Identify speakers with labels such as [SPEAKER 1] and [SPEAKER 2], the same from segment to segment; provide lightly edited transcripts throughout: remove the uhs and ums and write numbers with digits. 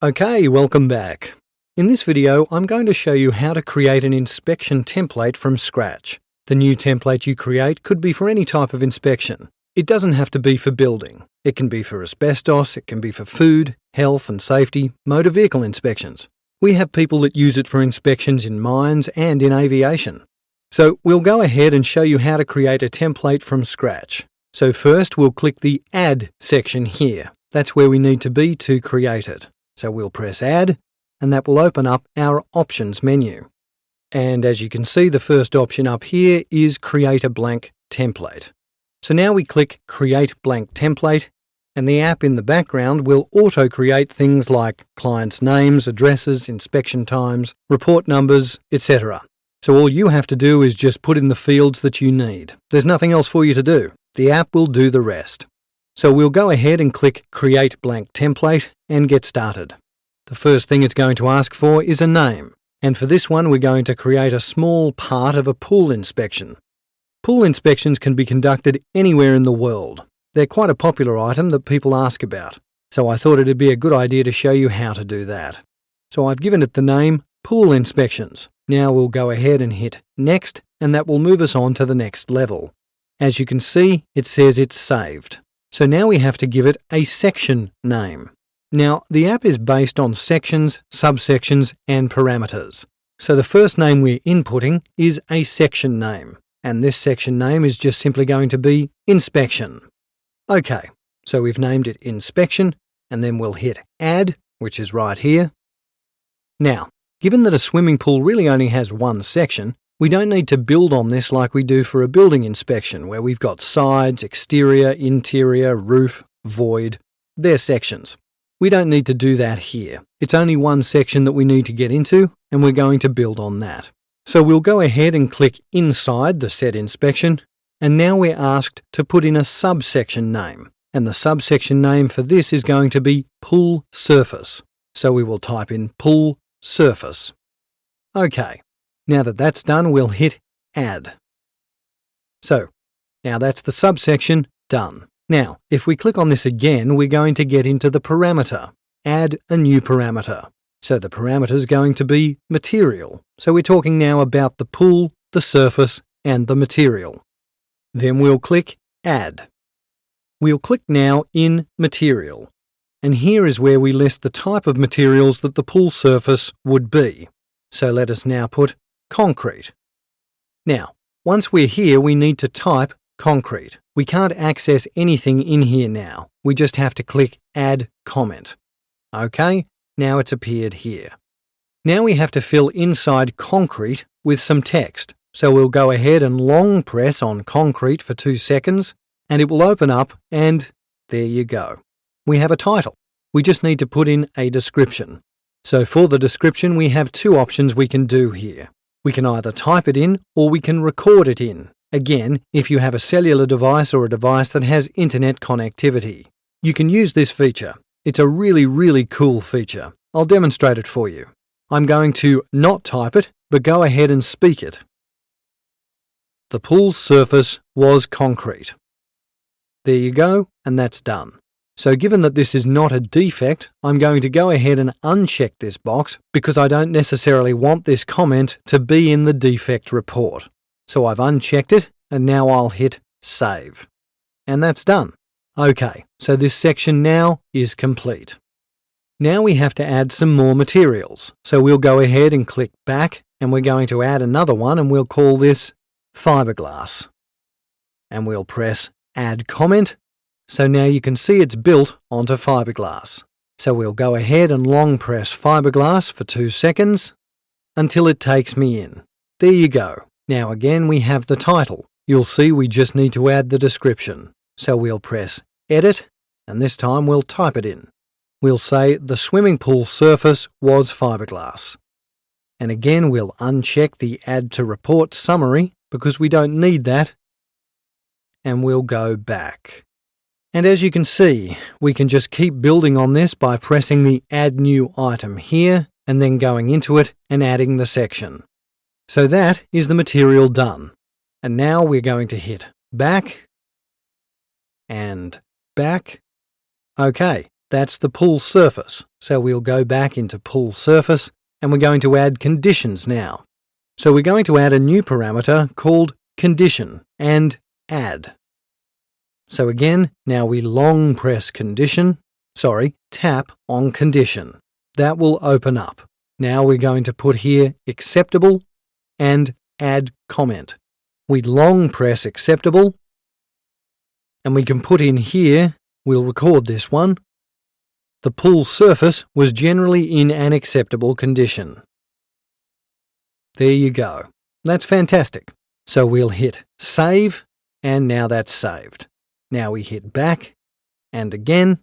[SPEAKER 1] Okay, welcome back. In this video, I'm going to show you how to create an inspection template from scratch. The new template you create could be for any type of inspection. It doesn't have to be for building. It can be for asbestos, it can be for food, health and safety, motor vehicle inspections. We have people that use it for inspections in mines and in aviation. So we'll go ahead and show you how to create a template from scratch. So first we'll click the Add section here. That's where we need to be to create it. So we'll press Add, and that will open up our Options menu. And as you can see, the first option up here is Create a Blank Template. So now we click Create Blank Template, and the app in the background will auto-create things like clients' names, addresses, inspection times, report numbers, etc. So all you have to do is just put in the fields that you need. There's nothing else for you to do. The app will do the rest. So we'll go ahead and click Create Blank Template and get started. The first thing it's going to ask for is a name, and for this one we're going to create a small part of a pool inspection. Pool inspections can be conducted anywhere in the world. They're quite a popular item that people ask about, so I thought it'd be a good idea to show you how to do that. So I've given it the name Pool Inspections. Now we'll go ahead and hit Next, and that will move us on to the next level. As you can see, it says it's saved. So now we have to give it a section name. Now, the app is based on sections, subsections, and parameters. So the first name we're inputting is a section name, and this section name is just simply going to be Inspection. Okay, so we've named it Inspection, and then we'll hit Add, which is right here. Now, given that a swimming pool really only has one section, we don't need to build on this like we do for a building inspection, where we've got sides, exterior, interior, roof, void. They're sections. We don't need to do that here. It's only one section that we need to get into, and we're going to build on that. So we'll go ahead and click inside the said inspection, and now we're asked to put in a subsection name. And the subsection name for this is going to be Pool Surface. So we will type in Pool Surface. Okay. Now that that's done, we'll hit Add. So, now that's the subsection done. Now, if we click on this again, we're going to get into the parameter. Add a new parameter. So the parameter is going to be material. So we're talking now about the pool, the surface, and the material. Then we'll click Add. We'll click now in Material. And here is where we list the type of materials that the pool surface would be. So let us now put Concrete. Now, once we're here, we need to type concrete. We can't access anything in here now. We just have to click Add Comment. Okay, now it's appeared here. Now we have to fill inside concrete with some text. So we'll go ahead and long press on concrete for 2 seconds, and it will open up, and there you go. We have a title. We just need to put in a description. So for the description, we have 2 options we can do here. We can either type it in or we can record it in. Again, if you have a cellular device or a device that has internet connectivity. You can use this feature. It's a really cool feature. I'll demonstrate it for you. I'm going to not type it, but go ahead and speak it. The pool's surface was concrete. There you go, and that's done. So given that this is not a defect, I'm going to go ahead and uncheck this box because I don't necessarily want this comment to be in the defect report. So I've unchecked it, and now I'll hit Save. And that's done. Okay, so this section now is complete. Now we have to add some more materials. So we'll go ahead and click back, and we're going to add another one, and we'll call this Fiberglass. And we'll press Add Comment. So now you can see it's built onto fiberglass. So we'll go ahead and long press fiberglass for 2 seconds until it takes me in. There you go. Now again we have the title. You'll see we just need to add the description. So we'll press Edit, and this time we'll type it in. We'll say the swimming pool surface was fiberglass. And again we'll uncheck the Add to Report summary because we don't need that. And we'll go back. And as you can see, we can just keep building on this by pressing the Add New Item here and then going into it and adding the section. So that is the material done. And now we're going to hit Back and Back. Okay, that's the pool surface. So we'll go back into Pull Surface and we're going to add conditions now. So we're going to add a new parameter called condition and add. So again, now we long press tap on condition. That will open up. Now we're going to put here acceptable and add comment. We long press acceptable and we can put in here, we'll record this one. The pull surface was generally in an acceptable condition. There you go. That's fantastic. So we'll hit save and now that's saved. Now we hit back and again,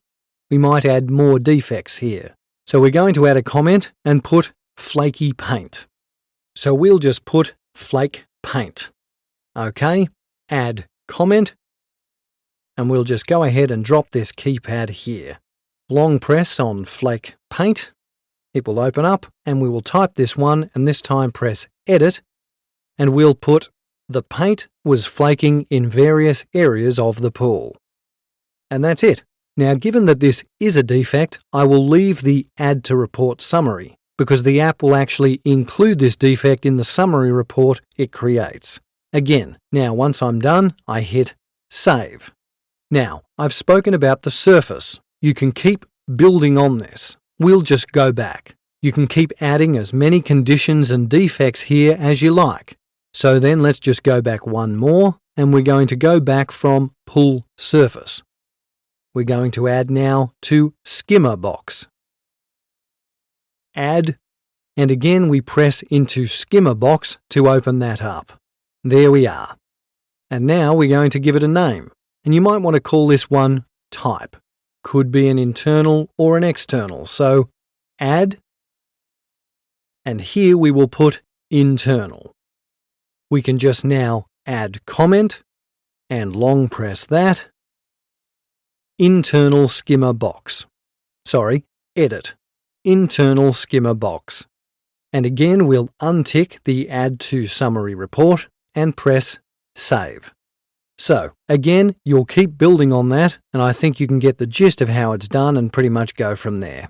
[SPEAKER 1] we might add more defects here. So we're going to add a comment and put flaky paint. So we'll just put flake paint. Okay, add comment, and we'll just go ahead and drop this keypad here. Long press on flake paint. It will open up and we will type this one and this time press edit and we'll put the paint was flaking in various areas of the pool. And that's it. Now, given that this is a defect, I will leave the Add to Report summary because the app will actually include this defect in the summary report it creates. Again, now once I'm done, I hit Save. Now, I've spoken about the surface. You can keep building on this. We'll just go back. You can keep adding as many conditions and defects here as you like. So then let's just go back one more, and we're going to go back from Pull Surface. We're going to add now to Skimmer Box. Add, and again we press into Skimmer Box to open that up. There we are. And now we're going to give it a name, and you might want to call this one Type. Could be an internal or an external, so add, and here we will put internal. We can just now add comment, and long press that. Internal skimmer box. Edit. Internal skimmer box. And again we'll untick the Add to Summary Report and press Save. So, again, you'll keep building on that, and I think you can get the gist of how it's done and pretty much go from there.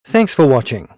[SPEAKER 1] Thanks for watching.